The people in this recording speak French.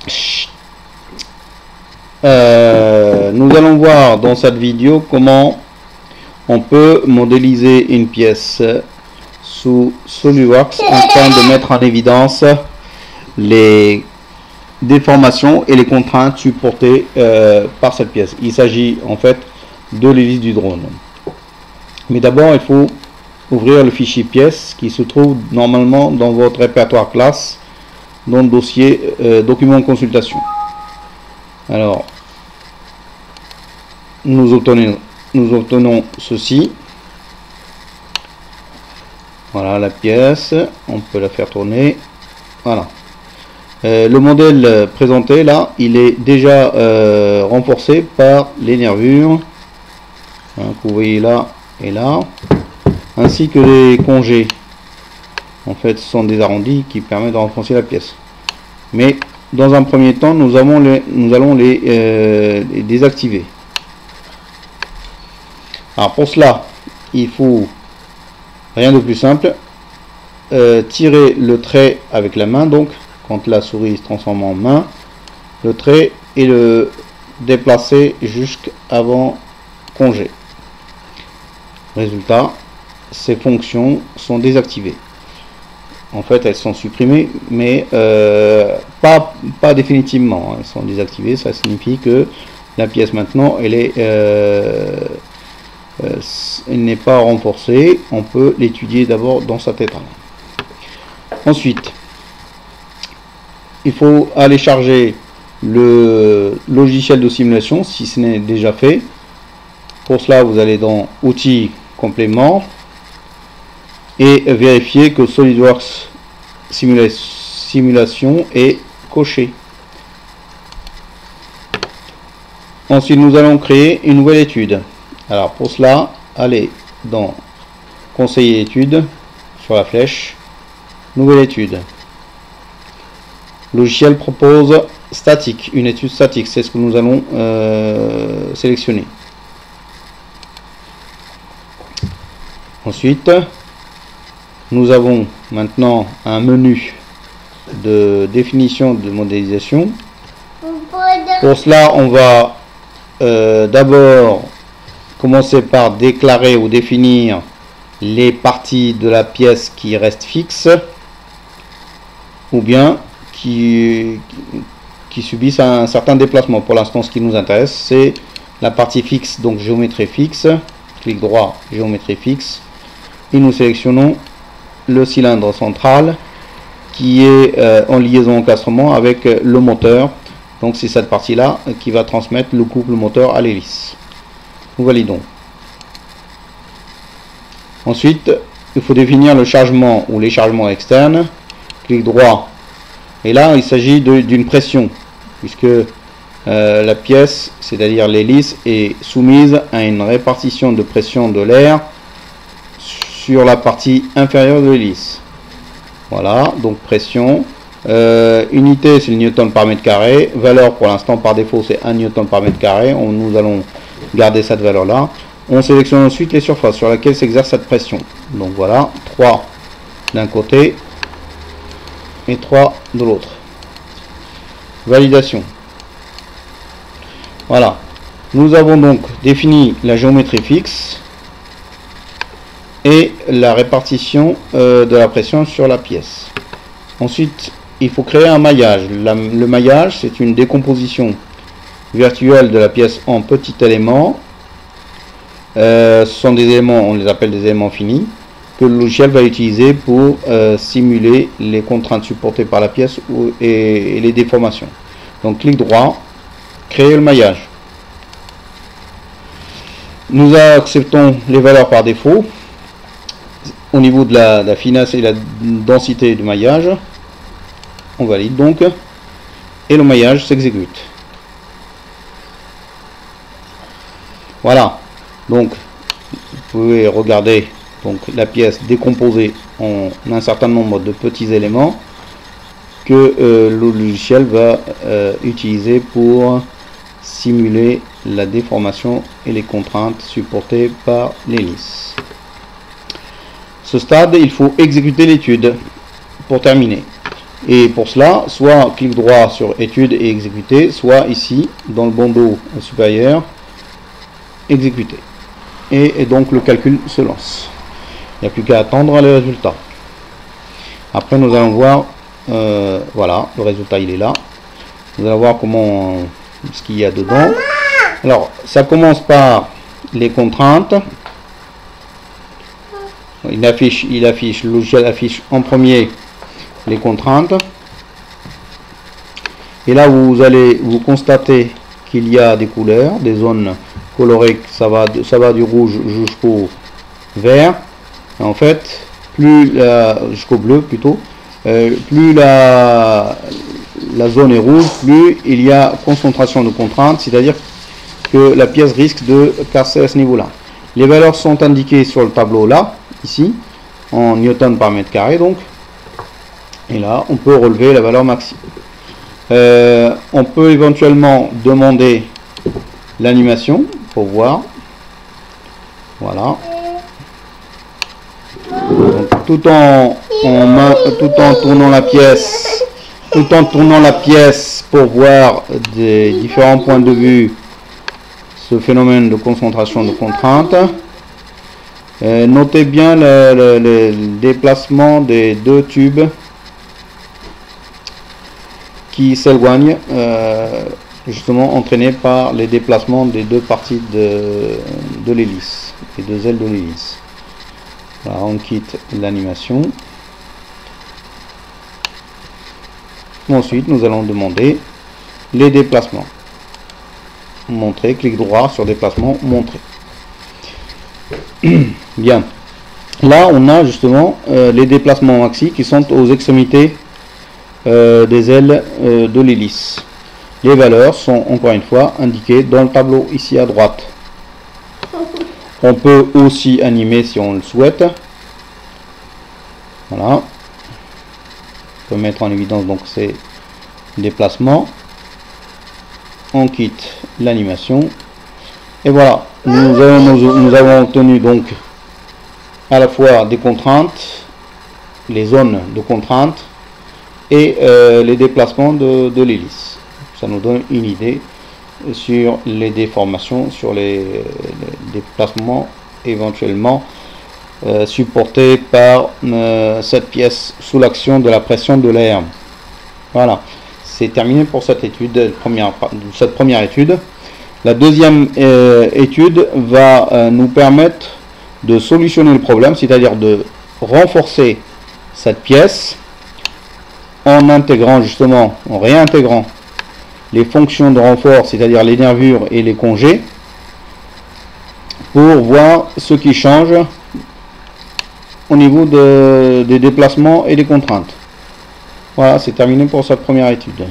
Chut. Nous allons voir dans cette vidéo comment on peut modéliser une pièce sous SolidWorks afin de mettre en évidence les déformations et les contraintes supportées par cette pièce. Il s'agit en fait de l'hélice du drone. Mais d'abord, il faut ouvrir le fichier pièce qui se trouve normalement dans votre répertoire classe, dans le dossier document consultation. Alors, nous obtenons ceci. Voilà la pièce, on peut la faire tourner. Voilà. Le modèle présenté là, il est déjà renforcé par les nervures que vous voyez là et là, ainsi que les congés. En fait, ce sont des arrondis qui permettent de renforcer la pièce. Mais dans un premier temps, nous allons les désactiver. Alors pour cela, il faut rien de plus simple. Tirer le trait avec la main, donc quand la souris se transforme en main, le trait et le déplacer jusqu'avant congé. Résultat, ces fonctions sont désactivées. En fait, elles sont supprimées, mais pas définitivement. Elles sont désactivées, ça signifie que la pièce maintenant, elle n'est pas renforcée. On peut l'étudier d'abord dans cet état. Ensuite, il faut aller charger le logiciel de simulation si ce n'est déjà fait. Pour cela, vous allez dans Outils, Compléments et vérifier que SolidWorks Simulation est coché. Ensuite, nous allons créer une nouvelle étude. Alors pour cela, allez dans Conseiller études sur la flèche, Nouvelle étude. Logiciel propose statique, une étude statique, c'est ce que nous allons sélectionner. Ensuite, nous avons maintenant un menu de définition de modélisation. Pour cela, on va d'abord commencer par déclarer ou définir les parties de la pièce qui restent fixes ou bien qui subissent un certain déplacement. Pour l'instant, ce qui nous intéresse, c'est la partie fixe, donc géométrie fixe. Clic droit, géométrie fixe. Et nous sélectionnons le cylindre central qui est en liaison encastrement avec le moteur. Donc c'est cette partie-là qui va transmettre le couple moteur à l'hélice. Nous validons. Ensuite, il faut définir le chargement ou les chargements externes. Clic droit. Et là, il s'agit d'une pression, puisque la pièce, c'est-à-dire l'hélice, est soumise à une répartition de pression de l'air sur la partie inférieure de l'hélice. Voilà, donc pression. Unité, c'est le newton par mètre carré. Valeur, pour l'instant, par défaut, c'est 1 newton par mètre carré. Nous allons garder cette valeur-là. On sélectionne ensuite les surfaces sur lesquelles s'exerce cette pression. Donc voilà, 3 d'un côté et 3 de l'autre. Validation. Voilà. Nous avons donc défini la géométrie fixe et la répartition de la pression sur la pièce. Ensuite, il faut créer un maillage. Le maillage, c'est une décomposition virtuelle de la pièce en petits éléments. Ce sont des éléments, on les appelle des éléments finis, que le logiciel va utiliser pour simuler les contraintes supportées par la pièce et les déformations. Donc clic droit, créer le maillage. Nous acceptons les valeurs par défaut au niveau de la finesse et la densité du maillage. On valide donc et le maillage s'exécute. Voilà, donc vous pouvez regarder donc la pièce décomposée en un certain nombre de petits éléments que le logiciel va utiliser pour simuler la déformation et les contraintes supportées par l'hélice. Ce stade, il faut exécuter l'étude pour terminer. Et pour cela, soit clic droit sur étude et exécuter, soit ici, dans le bandeau supérieur, exécuter. Et donc le calcul se lance. Il n'y a plus qu'à attendre les résultats. Après, nous allons voir, voilà, le résultat il est là. Nous allons voir comment, ce qu'il y a dedans. Alors, ça commence par les contraintes. Le logiciel affiche en premier les contraintes. Et là, vous allez vous constater qu'il y a des couleurs, des zones colorées, ça va du rouge jusqu'au vert. En fait, jusqu'au bleu plutôt, plus la zone est rouge, plus il y a concentration de contraintes, c'est-à-dire que la pièce risque de casser à ce niveau-là. Les valeurs sont indiquées sur le tableau là, ici, en newton par mètre carré donc. Et là, on peut relever la valeur maximum. On peut éventuellement demander l'animation pour voir. Voilà. Donc, tout en tournant la pièce, pour voir des différents points de vue ce phénomène de concentration de contraintes. Notez bien le déplacement des deux tubes qui s'éloignent, justement entraînés par les déplacements des deux parties de l'hélice, les deux ailes de l'hélice. Voilà, on quitte l'animation. Ensuite, nous allons demander les déplacements. Montrer, clic droit sur déplacement, montrer. Bien. Là, on a justement les déplacements maxi qui sont aux extrémités des ailes de l'hélice. Les valeurs sont encore une fois indiquées dans le tableau ici à droite. On peut aussi animer si on le souhaite. Voilà. On peut mettre en évidence donc ces déplacements. On quitte l'animation. Et voilà. Nous avons obtenu donc à la fois des contraintes, les zones de contraintes et les déplacements de l'hélice. Ça nous donne une idée sur les déformations, sur les déplacements éventuellement supportés par cette pièce sous l'action de la pression de l'air. Voilà, c'est terminé pour cette étude, cette première étude. La deuxième étude va nous permettre de solutionner le problème, c'est-à-dire de renforcer cette pièce en intégrant justement, en réintégrant les fonctions de renfort, c'est-à-dire les nervures et les congés, pour voir ce qui change au niveau des déplacements et des contraintes. Voilà, c'est terminé pour cette première étude.